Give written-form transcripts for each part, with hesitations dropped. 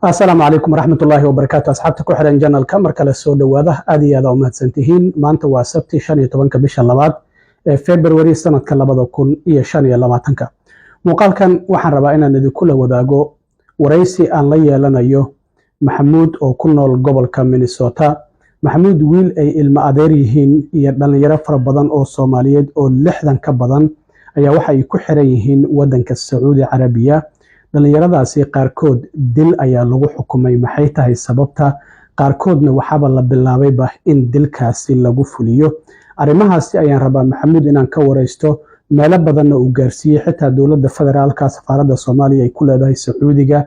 السلام عليكم ورحمة الله وبركاته. أصحابتك وحرين جنال كمر كلا سود وواضح أدي هذا وما تسنتهين ما أنت واسبتي شان يتبنك بيش اللبات فبراير سنة كلا بدو كون إيه شان يلباتنك مقال كان وحن ربعنا ندي كل وداقو ورئيسي أن لي لنا يو محمود أو كنا القبل كان مينيسوتا محمود ويل أي المقاديريهين يدن يرفر بدن أو صوماليد أو لحدن كبدن أي وحي كحريهين ودن كالسعودي عربية dhalinyaradaasi qaarkood dil ayaa lagu xukumay maxay tahay sababta qaarkoodna waxaba la bilaabayba in dilkaasi lagu fuliyo arimahaasi ayaan rabaa maxamuud inaan ka wareysto meelo badanna uu gaarsiiyay xitaa dowladda federaalka safaaradda Soomaaliya ay ku leedahay Sacuudiga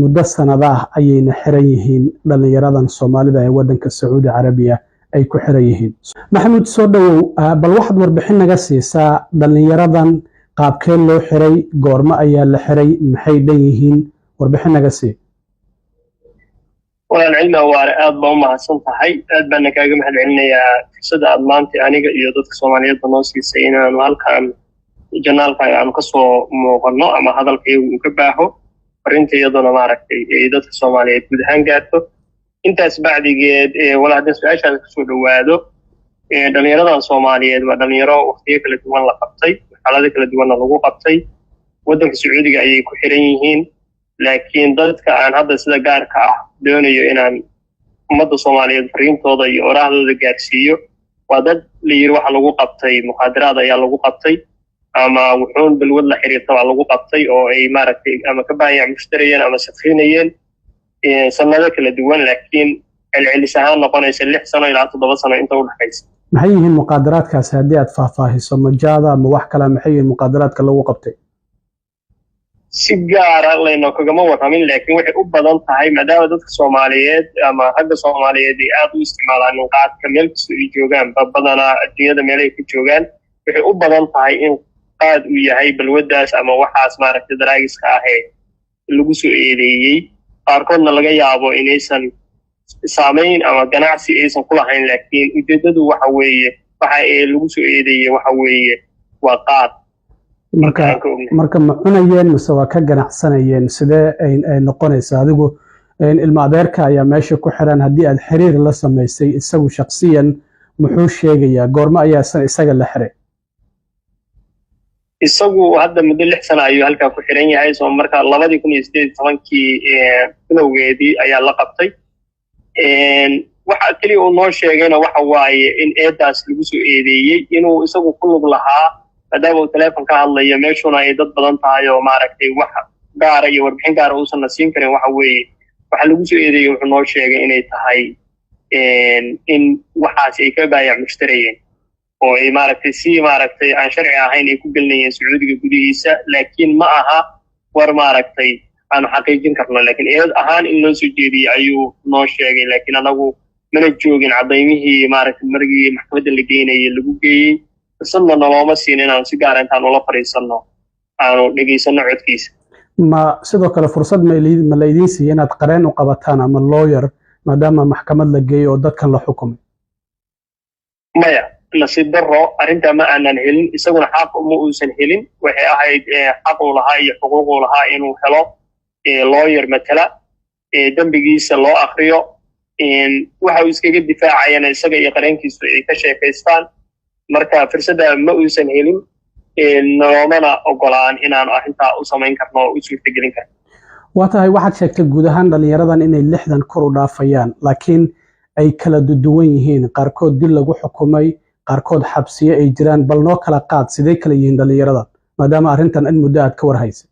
muddo sanadaha ayayna xiran yihiin dhalinyaradan Soomaalida ee wadanka Sacuudi Carabiya ay ku xiran yihiin maxamuud soo dhawow bal waxaad warbixin naga siisaa dhalinyaradan qaabkee loo xiray goorma ayaa la xiray maxay dhan yihiin warbixin naga sii waan cilmi waare aad baa u mahadsan tahay aad baan kaaga mahad celinayaa fursada aad maanta aniga iyo dadka Soomaaliyeed noo siisay inaan halkaan janaalka aan ka soo muuqano ama hadalkaygu uu ka baaho farintayaduna maaragtay ee dadka Soomaaliyeed guud ahaan gaarto intaas bacdigeed walaadin su'aashaada ka soo dhawaado dhalinyarada Soomaaliyeed waa dhalinyaro waqtiyo kala duwan la qabtay xaalado kala duwan lagu qabtay wadanka Sacuudiga ayay ku xiran yihiin laakiin dadka aan hadda sida gaarka ah doonayo inaan ummadda Soomaaliyeed fariintooda iyo oraahdooda gaarsiiyo waa dad la yiri waxa lagu qabtay muqaadaraad ayaa lagu qabtay ama wuxuun balwad la xiriirta waa lagu qabtay oo ay maaragtay ama ka baahan mushtariyeen ama safiinayeen sanado kala duwan laakiin celcelis ahaan noqonaysa 6 sano ilaa 7 sano inta u dhaxaysa maxay yihiin muqaadaraadkaas haddii aad faahfaahiso majaada ama wax kale maxay yihiin muqaadaraadka lagu qabtay si gaar ah leeno kagama waramin laakiin waxay u badan tahay maadaama dadka Soomaaliyeed ama ragga Soomaaliyeed ay aad u isticmaalaan qaadka meel kasta ay joogaan badana adduunyada meel ay ku joogaan waxay u badan tahay in qaad uu yahay balwadaas ama waxaas maaragtay daraagiska ah ee lagu soo eedeeyay qaarkoodna laga yaabo inaysan saameyn ama ganacsi aysan ku lahayn laakiin ujeedadu waxa weeye waxa ay lagu soo eedeeyay waxa weeye waa qaad marka ma cunayeen mise waa ka ganacsanayeen sidee ay noqonaysaa adigu ilma adeerka ayaa meesha ku xiran haddii aad xiriir la samaysay isagu shakhsiyan muxuu sheegayaa goorma ayaa isaga la xiray isagu hadda muddo 6 sano ayuu halkaa ku xiran yahay soo marka 2018kii bilowgeedii ayaa la qabtay waxa kaliya uu noo sheegayna waxa waaye in eedaas lagu soo eedeeyay inuu isagu ku lug lahaa maadaama uu telefoon ka hadlayo meeshuna ay dad badan tahay oo maaragtay wax gaar iyo warbixin gaar uusan la siin karin waxa weeye waxa lagu soo eedeeyay wuxuu noo sheegay inay tahay in waxaas ay ka baayac mushtariyeen oo ay maaragtay si maaragtay aan sharci ahayn ay ku galnayeen Sacuudiga gudihiisa laakiin ma aha war maaragtay aan xaqiijin karno laakiin eed ahaan in loo soo jeediyay ayuu noo sheegay laakiin anagu mana joogin cadaymihii maaragtay markii maxkamadda la geeyay lagu geeyay sanadna looma siin inaan si gaar ah intaan ula fariisano aanu dhageysano codkiisa ma sidoo kale fursad ma leedin siiyay inaad qareen u qabataan ama lawyer maadaama maxkamad la geeyo oo dadkan la xukumay maya nasiib darro arrinta ma aanan helin isaguna xaq uma uusan helin waxay ahayd xaq uu lahaa iyo xuquuq uu lahaa inuu helo lawyer matala dambigiisa loo akhriyo waxa uu iskaga difaacayana isaga iyo qareenkiisu ay ka sheekaystaan marka fursada ma uusan helin noomana ogolaan inaan arrinta u samayn karno oo u suurtagelin karno waa tahay waxaad sheegtay guud ahaan dhalinyaradan inay 60 kor u dhaafayaan laakiin ay kala duwan yihiin qaarkood dil lagu xukumay qaarkood xabsiye ay jiraan bal noo kala qaad sidee kala yihiin dhalinyaradan maadaama arrintan in muddo aad ka warhaysay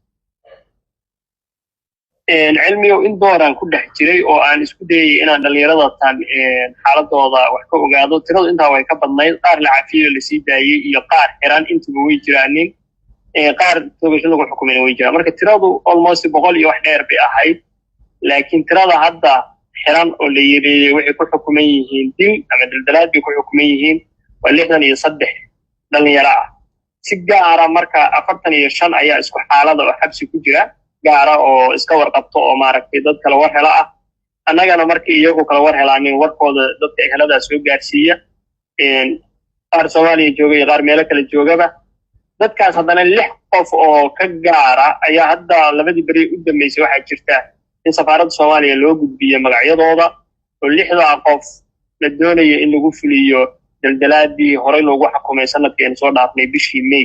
cilmiyo in dooran ku dhex jiray oo aan isku dayay inaan dhalinyarada tan xaaladooda wax ka ogaado tiradu intaa way ka badnayd qaar la cafiyo la sii daayay iyo qaar xiran intuba way jiraanin qaar toobasho lagu xukumay way jiraan marka tiradu almost 100 iyo wax dheer bay ahayd laakiin tirada hadda xiran oo la yiri waxay ku xukuman yihiin dil ama daldalaad bay ku xukuman yihiin waa 63 dhalinyaro ah si gaar ah marka 45 ayaa isku xaalada oo xabsi ku jira gaara oo iska warqabto oo maaragtay dad kala war hela ah annagana markii iyagu kala war helaanin warkooda dadka ehelada soo gaarsiiya qaar Soomaaliya jooga iyo qaar meelo kala joogaba dadkaas haddana 6 qof oo ka gaara ayaa hadda labadii bari u dambeysay waxa jirta in safaaradda Soomaaliya loo gudbiyo magacyadooda oo 6 qof la doonayo in lagu fuliyo daldalaadii hore loogu xukumay sanadkii soo dhaafnay bishii May.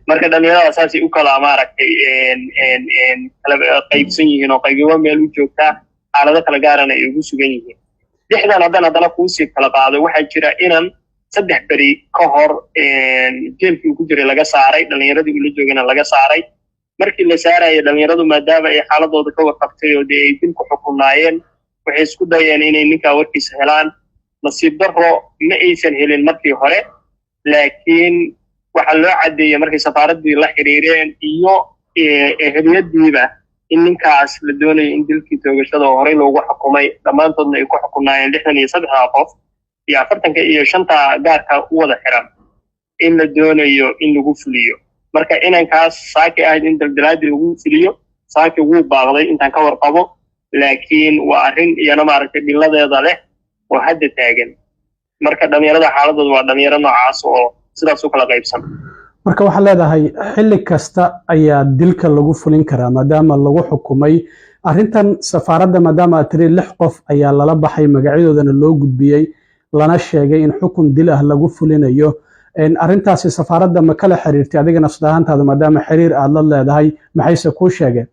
marka dhalinyarada asaasi u kala maaragtay kala qaybsan yihiin oo qaybo meel u joogta xaalado kala gaarana ay ugu sugan yihiin. 6dan haddana kuusii kala qaado waxaa jira inaan 3 beri ka hor jeelkii ku jiray laga saaray, dhalinyaradii ula joogana laga saaray. markii la saarayo dhalinyaradu maadaama ay xaaladooda ka warqabtay oo ay dil ku xukunaayeen waxay isku dayeen inay ninka warkiisa helaan. nasiib darro ma aysan helin markii hore, laakiin waxaa loo cadeeyay markii safaaradii la xiriireen iyo eheliyadiiba in ninkaas la doonayo in dilkii toogashada hore loogu xukumay dhammaantoodna ay ku xukunaayeen 63 qof iyo 45 gaarka u wada xiran in la doonayo in lagu fuliyo. marka inankaas saaki ahayd in daldalaadii lagu fuliyo saaki wuu baaqday intaan ka warqabo, laakiin waa arrin iyana maaragtay dhiladeeda leh oo hadda taagan. marka dhalinyarada xaaladooda waa dhalinyaro noocaas oo sidaas u kala qaybsan. marka waxaa leedahay xilli kasta ayaa dilka lagu fulin karaa maadaama lagu xukumay arrintan safaaradda, maadaama tiri 6 qof ayaa lala baxay magacyadoodana loo gudbiyey lana sheegay in xukun dil ah lagu fulinayo. arrintaasi safaaradda ma kala xiriirtay adiga nafsad ahaantaada maadaama xiriir aad la leedahay, maxayse kuu sheegeen?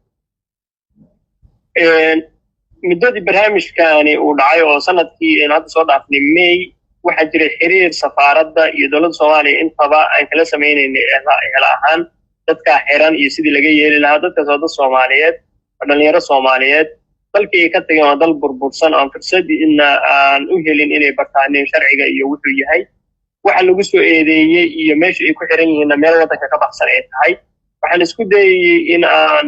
muddadii barnaamijkani uu dhacay oo sanadkii hadda soo dhaafnay May waxaa jiray xiriir safaaradda iyo dowladda Soomaaliya intaba aan kala sameynay hel ahaan dadka xiran iyo sidii laga yeeli lahaa. dadkaas waa dad Soomaaliyeed, dhalinyaro Soomaaliyeed, dalkii ay ka tageen waa dal burbursan aan fursadii aan u helin inay bartaan sharciga iyo wuxuu yahay. waxa lagu soo eedeeyay iyo meesha ay ku xiran yihiin meel wadanka ka baxsan ay tahay. waxaan isku dayay in aan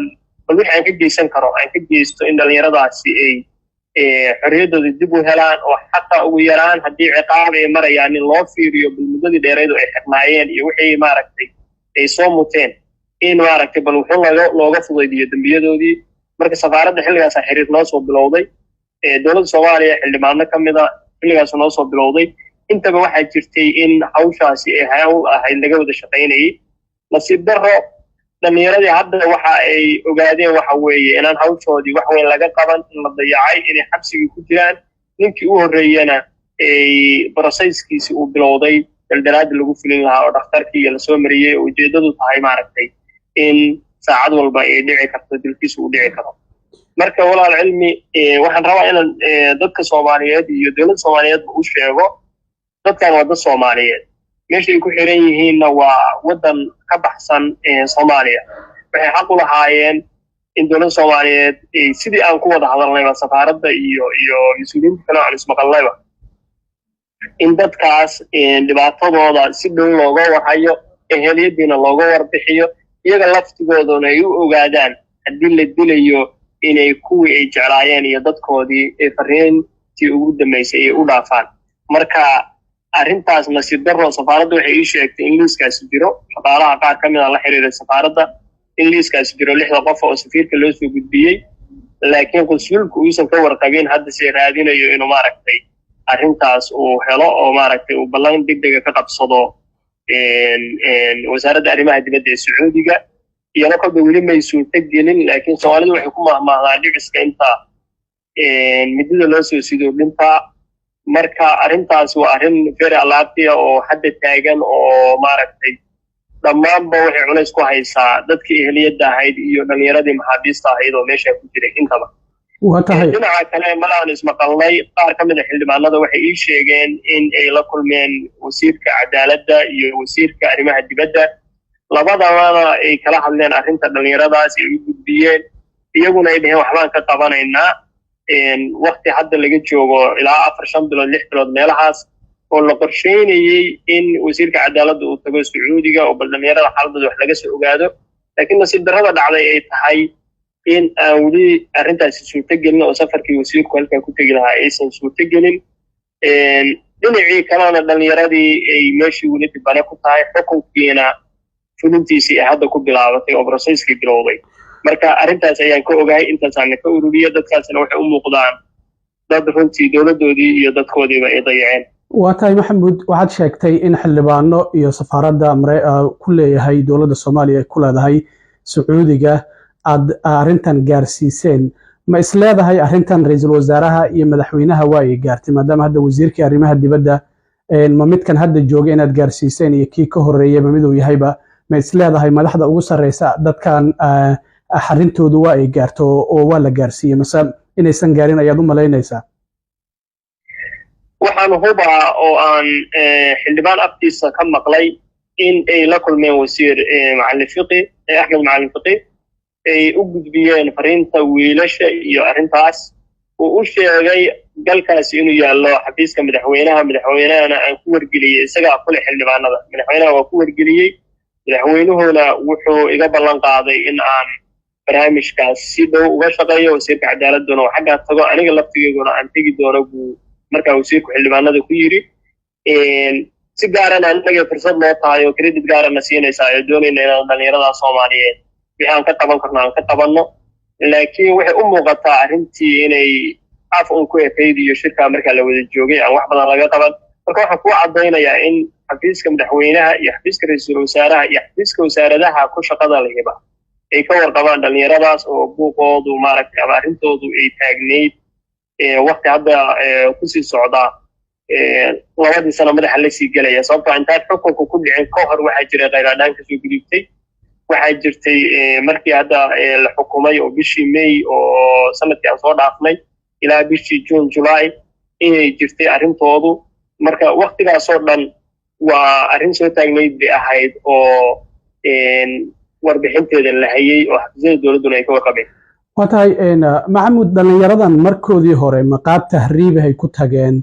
wixii aan ka geysan karo aan ka geysto in dhalinyaradaasi ay xorriyadooda dib u helaan oo xataa ugu yaraan haddii ciqaab ay marayaan in loo fiiriyo muddadii dheereed oo ay xirnaayeen iyo wixii maaragtay ay soo muteen in maaragtay bal wuxuu looga fudaydiyo dambiyadoodii. marka safaaradda xilligaas xiriir noo soo bilowday, dowladda Soomaaliya xildhibaano ka mid ah xilligaas noo soo bilowday. intaba waxaa jirtay in hawshaasi ay hawl ahayd laga wada shaqaynayay. nasiib darro dhalinyaradii hadda waxa ay ogaadeen waxa weeye inaan hawshoodii wax weyn laga qaban, in la dayacay, inay xabsigii ku jiraan. ninkii u horreeyana ay brosayskiisi uu bilowday daldalaadii lagu fulin lahaa oo dhakhtarkii la soo mariyey oo ujeedadu tahay maaragtay in saacad walba ay dhici karto dilkiisu uu dhici karo. marka walaal cilmi waxaan rabaa inaan dadka Soomaaliyeed iyo dowladda Soomaaliyeedba u sheego dadkan waa dad Soomaaliyeed, meesha ay ku xiran yihiinna waa wadan ka baxsan Soomaaliya. waxay xaq u lahaayeen in dowladda Soomaaliyeed sidii aan ku wada hadalnayba safaaradda iyo mas'uuliyiinta kale aan ismaqalnayba in dadkaas dhibaatadooda si dhow looga warhayo, eheliyadiina looga warbixiyo, iyaga laftigooduna ay u ogaadaan haddii la dilayo inay kuwii ay jeclaayeen iyo dadkoodii fariintii ugu dambeysay ay u dhaafaan. marka arrintaas nasiib darro safaaradda waxay ii sheegtay in liiskaasi jiro. shaqaalaha qaar ka mid ah la xiriiray safaaradda in liiskaasi jiro 6 qof oo safiirka loo soo gudbiyey, laakiin consulku uusan ka warqabin hadda si raadinayo inuu maaragtay arrintaas uu helo oo maaragtay uu ballan degdega ka qabsado wasaaradda arrimaha dibadda ee Sacuudiga. iyana kolba weli may suurtagelin, laakiin Soomaalidu waxay ku mahmahdaan dhiciska inta midida loo soo sido dhintaa. marka arrintaas waa arrin very alaabtiya oo hadda taagan oo maaragtay dhammaanba waxay culays ku haysaa dadkii eheliyadda ahayd iyo dhalinyaradii maxaabiista ahayd oo meesha ku jiray intaba. dhinaca kale malaan ismaqalnay qaar ka mid a xildhibaanada waxay ii sheegeen in ay la kulmeen wasiirka cadaaladda iyo wasiirka arrimaha dibadda, labadabana ay kala hadleen arrinta dhalinyaradaas ay u gudbiyeen. iyaguna ay dhaheen waxbaan ka qabanaynaa. waqti hadda laga joogo ilaa 4-5 bilood 6 bilood meelahaas oo la qorsheynayay in wasiirka cadaaladda uu tago Sacuudiga oo bal dhalinyarada xaaladooda wax laga soo ogaado, laakiin nasiib darrada dhacday ay tahay in aan weli arrintaasi suurtagelin oo safarkii wasiirku halkaa ku tegi lahaa aysan suurtagelin. dhinacii kalena dhalinyaradii ay meeshii weli dibane ku tahay, xukunkiina fulintiisii ay hadda ku bilaabatay oo brosayskii bilowday. marka arrintaas ayaan ka ogahay, intaasaan ka ururiyo. dadkaasna waxay u muuqdaan dad runtii dowladdoodii iyo dadkoodiiba ay dayaceen. waa tahay maxamuud, waxaad sheegtay in xildhibaano iyo safaaradda ku leeyahay dowladda Soomaaliya ay ku leedahay Sacuudiga aad arrintan gaarsiiseen. ma isleedahay arrintan ra'iisul wasaaraha iyo madaxweynaha waa ay gaartay maadaama hadda wasiirkii arrimaha dibadda ma midkan hadda jooga inaad gaarsiiseen iyo kii ka horreeyay ma mid uu yahayba ma isleedahay madaxda ugu sarreysa dadkan xarintoodu waa ay gaarto oo waa la gaarsiiyey mase inaysan gaarin ayaad u malaynaysaa waxaan hubaa oo aan xildhibaan afkiisa ka maqlay in ay la kulmeen wasiir macalin fiqi axmed macalin fiqi ay u gudbiyeen fariinta wiilasha iyo arrintaas uu u sheegay galkaasi inuu yaallo xafiiska madaxweynahana aan ku wargeliyey isagaa kule xildhibaanada madaxweynaha waa ku wargeliyey madaxweynuhuna wuxuu iga ballan qaaday in aan barnaamijkaas si dhow uga shaqeeyo wasiirka cadaaladuna oo xaggaa tago aniga laftigeyguna aan tegi doono buu markaa wasiirku xildhibaanada ku yidhi si gaarana inagay fursad loo tahay oo credit gaarana siinaysaa oo doonayna inaan dhallinyarada Soomaaliyeed wixii aan ka qaban karno aan ka qabanno laakiin waxay u muuqataa arrintii inay af un ku ekeyd iyo shirka markaa la wada joogay aan wax badan laga qaban marka waxaan ku cadaynayaa in xafiiska madaxweynaha iyo xafiiska ra'iisul wasaaraha iyo xafiiska wasaaradaha ku shaqada lahiba ay ka warqabaan dhallinyaradaas oo buuqoodu maaragtay ama arrintoodu ay taagneyd waqti hadda kusii socdaa labadii sano madaxa la sii gelaya sababtoo intaad xukunka ku dhicin ka hor waxaa jiray khayraadhaan kasoo gudubtay waxaa jirtay markii hadda la xukumay oo bishii May oo sanadkii aan soo dhaafnay ilaa bishii June July inay jirtay arrintoodu marka waqtigaasoo dhan waa arrin soo taagnayd bay ahayd oo warbixinteeda la hayay oo xafiisyada dowladuna ay ka warqabeen waa tahay maxamuud dhallinyaradan markoodii hore maqaab tahriib ay ku tageen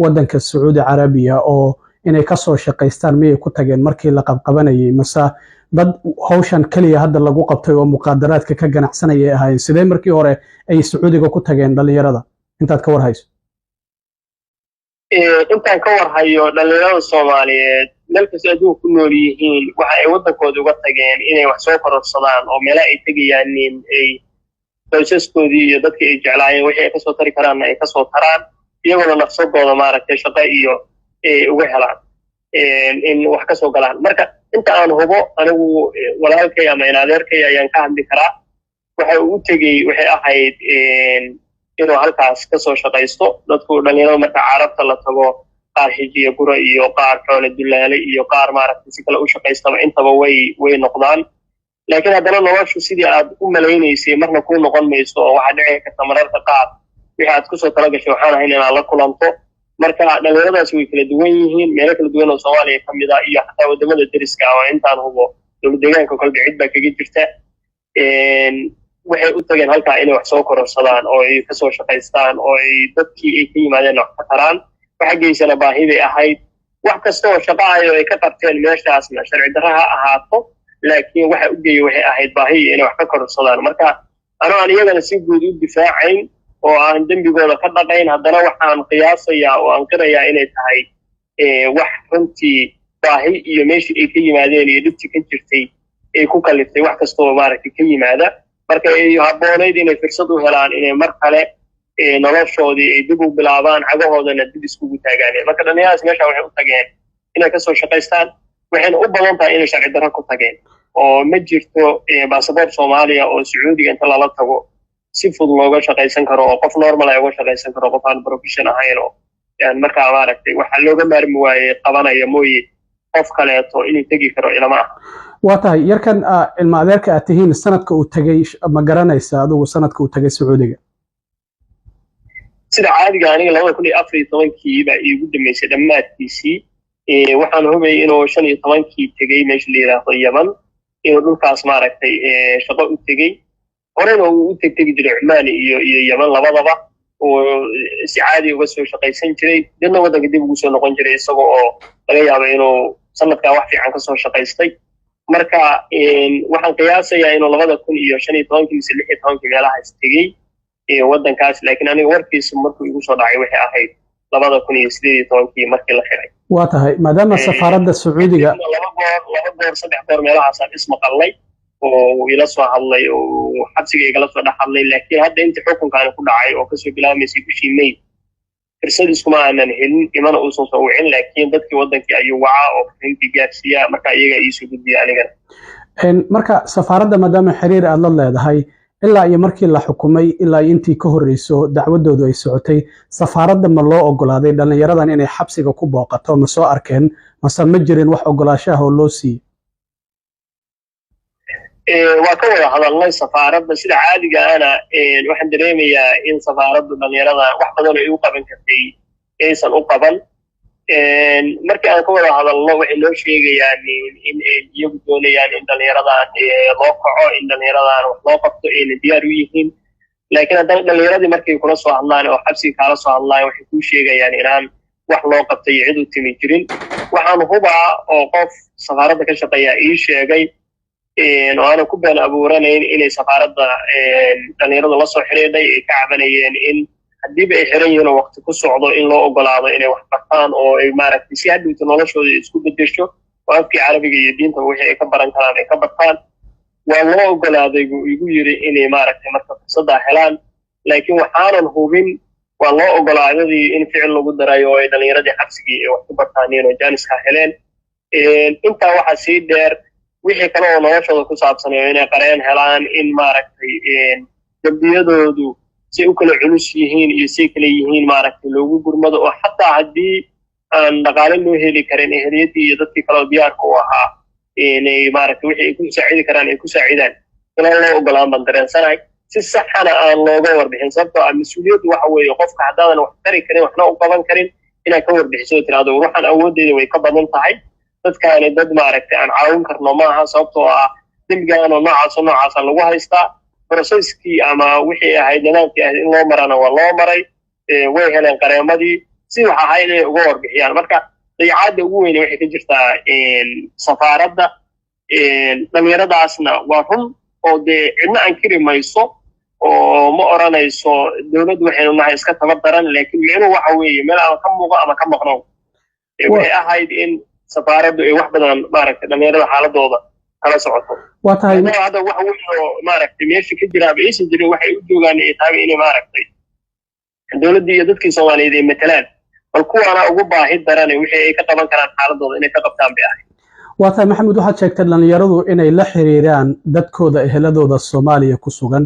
waddanka Sacuudi Carabiya oo inay ka soo shaqaystaan miyay ku tageen markii la qabqabanayay mase dad hawshan kaliya hadda lagu qabtay oo muqaadaraadka ka ganacsanaya ahaayeen sidee markii hore ay Sacuudiga ku tageen dhallinyarada intaad ka war hayso intaan ka war hayo dhallinyarada Soomaaliyeed meel kasta adduunka ku nool yihiin waxa ay waddankooda uga tageen inay wax soo kororsadaan oo meelaha ay tegayaan ay qoysaskoodii iyo dadkii ay jeclaayeen wixii ay ka soo tari karaanna ay ka soo taraan iyaguna nafsadooda maaragtay shaqo iyo uga helaan in wax ka soo galaan marka inta aan hubo anigu walaalkay ama adeerkay ayaan ka hadli karaa waxa uu tegey waxay ahayd inuu halkaas ka soo shaqaysto dadku dhalinyarada marka carabta la tago qaar xijiya gura iyo qaar xoolo dullaale iyo qaar maaragtay si kale u shaqaystaba intaba way noqdaan laakiin haddana noloshu sidii aad u malaynaysay marna kuu noqon mayso oo waxaa dhici karta mararka qaar wixii aad kusoo tala gashay waxaan ahayn inaad la kulanto marka dhallinyaradaasi way kala duwan yihiin meelo kala duwan oo Soomaaliya ka mid ah iyo xataa wadamada deriska ah oo intaan hubo dowlad deegaanka kolba cid baa kaga jirta waxay u tageen halkaa inay wax soo kororsadaan oo ay ka soo shaqaystaan oo ay dadkii ay ka yimaadeen wax ka taraan waxa geysana baahiday ahayd wax kasta oo shaqo ah oo ay ka qabteen meeshaasna sharci darro ha ahaato laakiin waxa u geeyay waxay ahayd baahi inay wax ka kororsadaan marka aan iyagana si guud u difaacayn oo aan dembigooda ka dhaqayn haddana waxaan qiyaasayaa oo aan qirayaa inay tahay wax runtii baahi iyo meeshii ay ka yimaadeen iyo dhibtii ka jirtay ay ku kaliftay wax kasta oo maaragtay ka yimaada marka ay habboonayd inay fursad u helaan inay mar kale noloshoodii ay dib u bilaabaan cagahoodana dib iskugu taagaan marka dhallinyaradaas meesha waxay u tageen inay ka soo shaqaystaan waxayna u badan tahay inay sharci darro ku tageen oo ma jirto baasaboor Soomaaliya oo Sacuudiga inta lala tago si fudud looga shaqaysan karo oo qof normal ah uga shaqaysan karo qof aan profession ahayn oo markaa maaragtay waxa looga maarmi waayay qabanaya mooye qof kaleeto inuu tegi karo ilama ah waa tahay yarkan ilma adeerka aad tihiin sanadka uu tagay ma garanaysa adigu sanadka uu tagay Sacuudiga sida caadiga aniga 2014 baa iigu dhameysay dhammaadkiisii waxaan hubay inuu 15kii tagay meesha la yiraahdo Yaman inuu dhulkaas maaragtay shaqo u tagay horena uu u tegi jiray Cumaan iyo Yaman labadaba oo si caadi uga soo shaqaysan jiray dadna waddanka dib ugu soo noqon jiray isagoo oo laga yaabo inuu sanadkaa wax fiican ka soo shaqaystay marka waxaan qiyaasayaa inuu 2015 mise 16 meelahaas tegey waddankaas laakiin aniga warkiisa markuu igu soo dhacay waxay ahayd 2018 markii la xiray waa tahay maadaama safaaradda Sacuudiga laba goor saddex goor meelahaas aan ismaqalnay oo ila soo hadlay oo xabsiga igala soo dhaxadlay laakiin hadda inta xukunkan ku dhacay oo kasoo bilaabmaysay bishii May fursadiis kuma aanan helin imana uusan soo wicin laakiin dadkii waddankii ayuu wacaa oo intii gaarsiiya marka iyaga ii soo gudbiya anigana marka safaaradda maadaama xiriir aad la leedahay ilaa iyo markii la xukumay ilaa intii ka horreyso dacwadoodu ay socotay safaaradda ma loo ogolaaday dhallinyaradan inay xabsiga ku booqato ma soo arkeen mase ma jirin wax ogolaashaha oo loo siiyey waa ka wada hadalnay safaaradda sida caadiga ana waxaan dareemayaa in safaaraddu dhallinyarada wax badan ay u qaban kartay aysan u qaban markii aan ka wada hadalno waxay noo sheegayaan in ay iyagu doonayaan in dhallinyaradan loo kaco in dhallinyaradan wax loo qabto ayna diyaar u yihiin laakiin haddana dhallinyaradii markay kula soo hadlaan oo xabsiga kaala soo hadlaan waxay kuu sheegayaan inaan wax loo qabtay cid u timi jirin waxaan hubaa oo qof safaaradda ka shaqeeya ii sheegay oo aanan ku been abuuranayn inay safaaradda dhallinyaradu la soo xidhiidhay ay ka cabanayeen in haddiiba ay xiran yihiin oo waqti ku socdo in loo ogolaado inay wax bartaan oo ay maaragtay si hadhowta noloshooda isku bedesho oo afkii carabiga iyo diinta wixii ay ka baran karaan ay ka bartaan waa loo ogolaaday buu igu yiri inay maaragtay marka fursaddaa helaan laakiin waxaanan hubin waa loo ogolaadadii in ficil lagu daray oo ay dhallinyaradii xabsigii ay wax ku bartaaneen oo jaaniska heleen intaa waxaa sii dheer wixii kale oo noloshooda ku saabsan oo inay qareen helaan in maaragtay dambiyadoodu say u kala culus yihiin iyo say kale yihiin maaragtay loogu gurmado oo xataa haddii aan dhaqaale loo heli karin ehliyadii iyo dadkii kaleo diyaarka u ahaa inay maaragtay wixii ay ku saacidi karaan ay ku saacidaan inaan loo ogolaan baan dareensanahay si saxana aan looga warbixin sababtoo ah mas-uuliyaddu waxa weeye qofka haddaadan wax tari karin waxna u qaban karin inaad ka warbixiso oo tiraahdo waxaan awooddeeda way ka badan tahay dadkaani dad maaragtay aan caawin karno maaha sababtoo ah dembigaanoo noocaasa lagu haystaa broseskii ama wixii ahayd nidaamkii ahayd in loo marana waa loo maray way heleen qareemadii si wax ahayd inay uga warbixiyaan marka dayacaadda ugu weyne waxay ka jirtaa safaaradda dhallinyaradaasna waa run oo dee cidna ankiri mayso oo ma odhanayso dowladdu waxaynu nahay iska tabar daran laakiin micnuhu waxa weeye meel ama ka muuqo ama ka maqno waxay ahayd in safaaraddu ay wax badan maaragtay dhallinyarada xaaladooda kala socoto waa tahay hadda wax weyn oo maaragtay meesha ka jiraaba aysan jirin waxay u joogaan ay tahay inay maaragtay dowladdii iyo dadkii soomaaliyeed ay matalaan bal kuwaana ugu baahi darane wixii ay ka qaban karaan xaaladooda inay ka qabtaan bay ahayd waa tahay maxamed waxaad sheegtay dhallinyaradu inay la xiriiraan dadkooda eheladooda soomaaliya ku sugan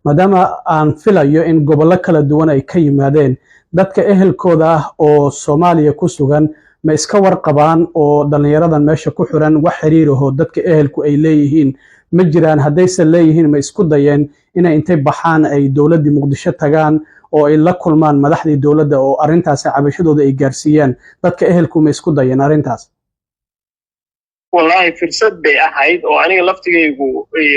maadaama aan filayo in gobollo kala duwan ay ka yimaadeen dadka ehelkooda ah oo soomaaliya ku sugan ma iska warqabaan oo dhallinyaradan meesha ku xiran wax xiriiraho dadka ehelku ay leeyihiin ma jiraan haddaysan leeyihiin ma isku dayeen inay intay baxaan ay dowladdii muqdisho tagaan oo ay la kulmaan madaxdii dowladda oo arrintaasi cabashadooda ay gaarsiiyaan dadka ehelku ma isku dayeen arrintaas wallaahi fursad bay ahayd oo aniga laftigaygu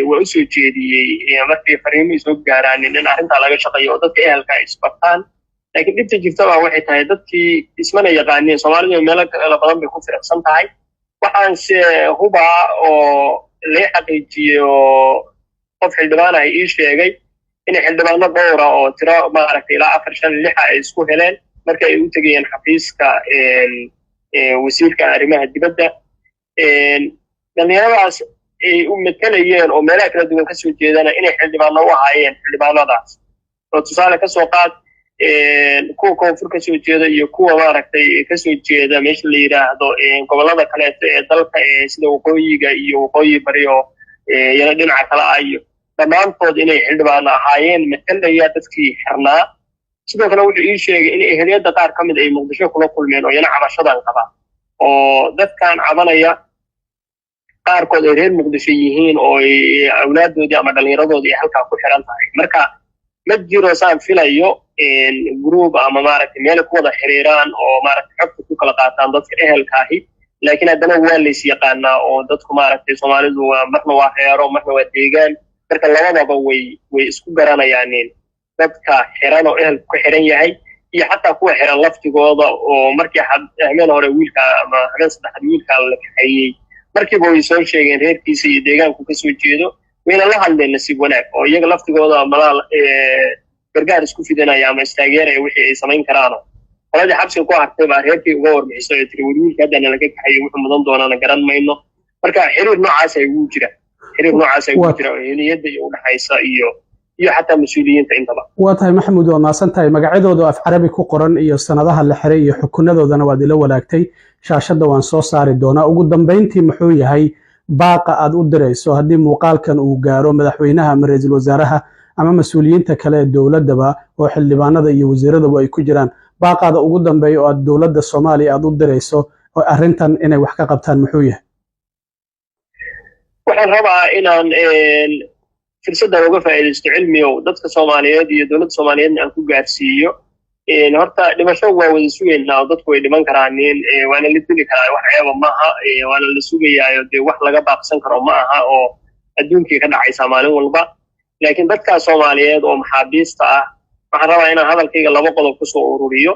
waa u soo jeediyey markay fariimihii soo gaaraan in arrintaa laga shaqeeyo oo dadka ehelka ay isbartaan laakiin dhibta jirtaba waxay tahay dadkii ismana yaqaaniin soomaalidu meelo kala badan bay ku firaqsan tahay waxaanse hubaa oo laga xaqiijiyey oo qof xildhibaan ah ii sheegay inay xildhibaano dhowra oo tiro maaragtay ilaa 4-5 ay isku heleen marka ay u tegayeen xafiiska wasiirka arrimaha dibadda dhallinyaradaas ay u matalayeen oo meelaha kala duwan kasoo jeedana inay xildhibaano u ahaayeen xildhibaanadaas oo tusaale kasoo qaad kuwa koonfur kasoo jeeda iyo kuwa maaragtay kasoo jeeda meesha la yidhaahdo gobollada kaleeto ee dalka sida waqooyiga iyo waqooyi bari oo yana dhinaca kale ah iyo dhammaantood inay xildhibaano ahaayeen matalaya dadkii xirnaa sidoo kale wuxuu ii sheegay in ehliyadda qaar ka mid ay muqdisho kula kulmeen oo yana cabashadan qaba oo dadkan cabanaya qaarkood ay reer muqdisho yihiin oo awlaaddoodii ama dhallinyaradoodii ay halkaa ku xiran tahay marka ma jiro saan filayo group ama maaragtay meel ku wada xiriiraan oo maaragtay xogta ku kala qaataan dadka ehelkaahi laakiin haddana waa lays yaqaanaa oo dadku maaragtay soomaalidu marna waa reero marna waa deegaan marka labadaba way isku garanayaan dadka xiran oo ehelku ka xiran yahay iyo xataa kuwa xiran laftigooda oo markii habeen hore wiilka ama habeen saddexaad wiilka la kaxeeyey markiiba way soo sheegeen reerkiisa iyo deegaanku kasoo jeedo wayna la hadleen nasiib wanaag oo iyaga laftigooda malaal gargaar isku fidanaya ama istaageeraya wixii ay samayn karaano qoladii xabsiga ku hartay baa reerkii uga warbixiso ee tiri wiilka haddana laga kaxeeyo wuxuu mudan doonaana garan mayno marka xiriir noocaas ay ugu jira oo heliyadda iyo udhaxaysa iyo xataa mas-uuliyiinta intaba waa tahay maxamuud waa maasan tahay magacyadooda af carabi ku qoran iyo sanadaha la xiray iyo xukunadoodana waad ila walaagtay shaashadda waan soo saari doonaa ugu dambayntii muxuu yahay baaqa aad u dirayso haddii muuqaalkan uu gaaro madaxweynaha ama ra-iisul wasaaraha ama mas'uuliyiinta kale ee dowladaba oo xildhibaanada iyo wasiiradaba ay ku jiraan baaqaada ugu dambeeya oo aad dowladda Soomaaliya aad u dirayso oo arrintan inay wax ka qabtaan muxuu yahay waxaan rabaa inaan fursaddan uga faa'iidaysto cilmiyow dadka Soomaaliyeed iyo dowladda Soomaaliyeedna aan ku gaarsiiyo horta dhimasho waa wada sugeynaa oo dadku way dhiman karaan waana la dili karaa wax ceeba maaha waana la sugayaayo dee wax laga baaqsan karo ma aha oo adduunkii ka dhacaysa maalin walba laakiin dadka Soomaaliyeed oo maxaabiista ah waxaan rabaa inaan hadalkayga laba qodob ku soo ururiyo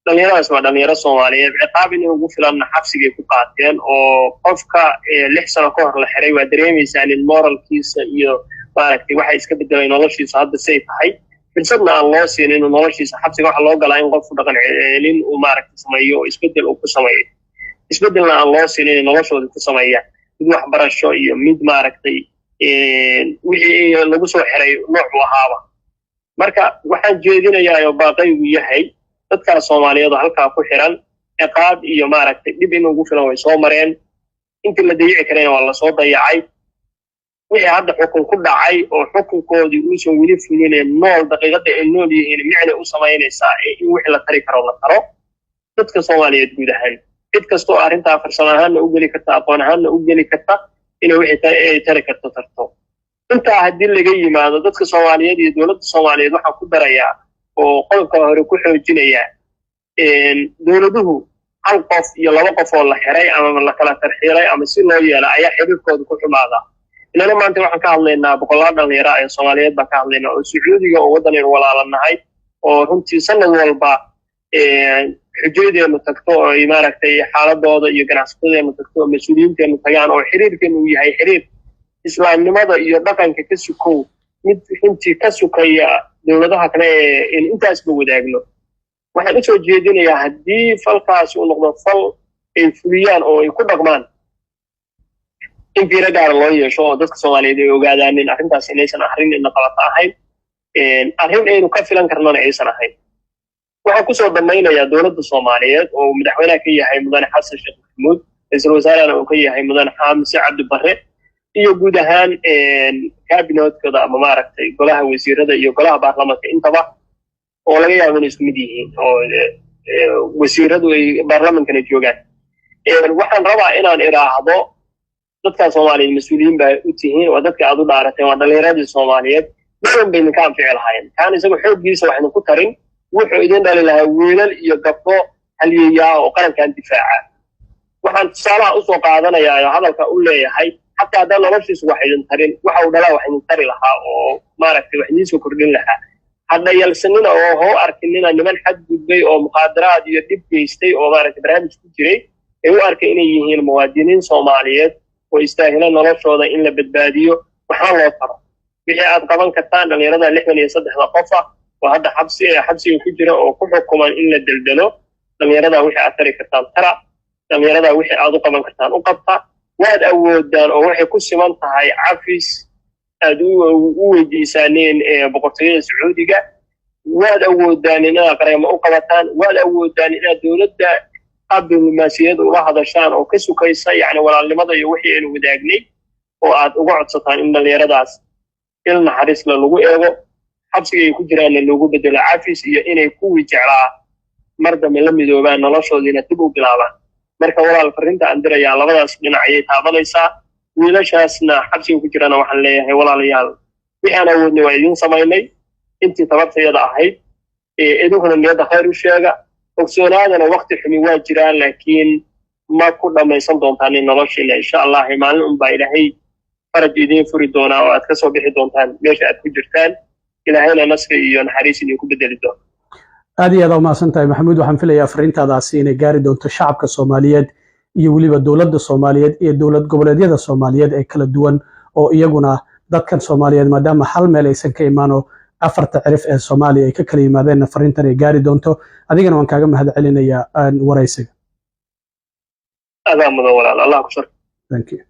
dhalinyaradaas waa dhalinyaro Soomaaliyeed ciqaab in ugu filan xabsigay ku qaateen oo qofka 6 sano ka hor la xiray waa dareemaysaa in moralkiisa iyo maaragtay waxa iska bedelay noloshiisa hadda say tahay fursadna aan loo siinin inuu noloshiisa xabsiga waxa loo galaa in qofku dhaqan celin uu maaragtay sameeyo oo isbedel uu ku sameeyo isbedelna aan loo siinin in noloshooda ku sameeyaan mid waxbarasho iyo mid maaragtay wixii lagu soo xiray nooc ahaaba marka waxaan jeedinayaa oo baaqaygu yahay dadka Soomaaliyeed oo halka ku xiran ciqaab iyo maaragtay dib in ugu filan way soo mareen intii la dayici kareen waa la soo dayacay wixii hadda xukun ku dhacay oo xukunkoodii uu soo wili fulinay nool daqiiqada ay nool yihiin micna u sameynaysa in wixii la tari karo la taro dadka Soomaaliyeed guud ahaan cid kasto arrinta farsamo ahaan u gali karta aqoon ahaan u gali karta inay wixii ay tari karto tarto inta haddii laga yimaado dadka Soomaaliyeed iyo dowladda Soomaaliyeed waxa ku darayaa oo qolka hore ku xoojinaya dowladuhu hal qof iyo laba qof oo la xiray ama la kala tarxiilay ama si loo yeelo ayaa xiriirkooda ku xumaada inana maanta waxaan ka hadlaynaa boqolaal dhalinyaro ee Soomaaliyeed baa ka hadlaynaa oo Sacuudiga oo wadan walaalanahay oo runtii sanad walba xujeedeenu tagto oo ay maaragtay xaaladooda iyo ganacsigeenu tagto oo mas'uuliyiinteenu tagaan oo xiriirkeenu yahay xiriir islaamnimada iyo dhaqanka ka sukow mid runtii ka sukaya dowladaha kale ee intaas ba wadaagno waxaan u soo jeedinayaa haddii falkaas uu noqdo fal ay fuliyaan oo ay ku dhaqmaan in fiiro gaar loo yeesho oo dadka Soomaaliyeed ay ogaadaan in arrintaas inaysan arrin in qalad ahayn arrin aynu ka filan karnana aysan ahayn waxaan ku soo dhamaynayaa dowladda Soomaaliyeed oo madaxweynaha ka yahay mudane Xasan Sheekh Maxamuud ra'iisul wasaaraha oo ka yahay mudane Xamse Cabdi Barre iyo guud ahaan kabinetkooda ama maaragtay golaha wasiirada iyo golaha baarlamaanka intaba oo laga yaabo inay isku mid yihiin oo wasiiradu ay baarlamaankana joogaan waxaan rabaa inaan iraahdo dadka Soomaaliyeed mas'uuliyiin baa u tihiin oo dadka aad u dhaarateen waa dhalinyarada Soomaaliyeed waxaan bay ka anfici lahaayeen kaan isagu xooggiisa waxaan ku tarin wuxuu idin dhali lahaa wiilal iyo gabdho halyeeyaa oo qarankan difaaca waxaan tusaalaha u soo qaadanayaa hadalka u leeyahay حتى هذا لو مش يسوى حين ترين وحول لا وحين تري لها أو ما ركت وحين يسوى كردين لها هذا يلسننا أو هو أركننا إن من حد بي أو مقادرات يدب يستي أو ما ركت برامج كتير هو أركننا يهين المواطنين Soomaaliyeed ويستاهلون نرفض هذا إن لبدباديو وحال الله ترى في حياة طبعا كتان اللي يرد اللي إحنا يصدق لقفة وهذا حبسي وكجرة أو كحكم إن الدلدلو لم يرد وحي أثري كتان ترى لم يرد وحي أعضو طبعا كتان أقطع waad awoodaan oo waxay ku siman tahay cafis aad u weydiisaneen boqortooyada Sacuudiga waad awoodaan inaad qareemo u qabataan waad awoodaan inaad dowladda diblomaasiyad ula hadashaan oo ka sukaysa yani walaalnimada iyo wixii aynu wadaagnay oo aad uga codsataan in dhalinyaradaas il naxariis lagu eego xabsiga ay ku jiraan lagu bedelo cafis iyo inay ku wajaclaa mar dambe la midoobaan noloshoodina dib u bilaabaan marka walaal farinta aan dirayaa labadaas dhinac ayay taabanaysaa wiilashaasna xabsiga ku jirana waxaan leeyahay walaalayaal wixii awoodnay waa idin samaynay intii tabartayada ahayd idinkuna niyada khayr u sheega ogsoonaadana waqti xumi waa jiraan laakiin ma ku dhamaysan doontaan in noloshiina insha Allah maalin un baa ilaahay faraj idin furi doonaa oo aad ka soo bixi doontaan meesha aad ku jirtaan ilaahayna nasri iyo naxariis idin ku bedeli doono aad iyo aad u mahadsantahay maxamuud waxaan filayaa fariintaadaasi inay gaari doonto shacabka Soomaaliyeed iyo waliba dowladda Soomaaliyeed iyo dowlad goboleedyada Soomaaliyeed ee kala duwan oo iyaguna dadkan Soomaaliyeed maadaama hal meel aysan ka imaano afarta cirif ee Soomaaliya ay ka kala yimaadeen fariintan ay gaari doonto adigana waan kaaga mahad celinayaa waraysiga adaa mudan walaal Allah ku shukr thank you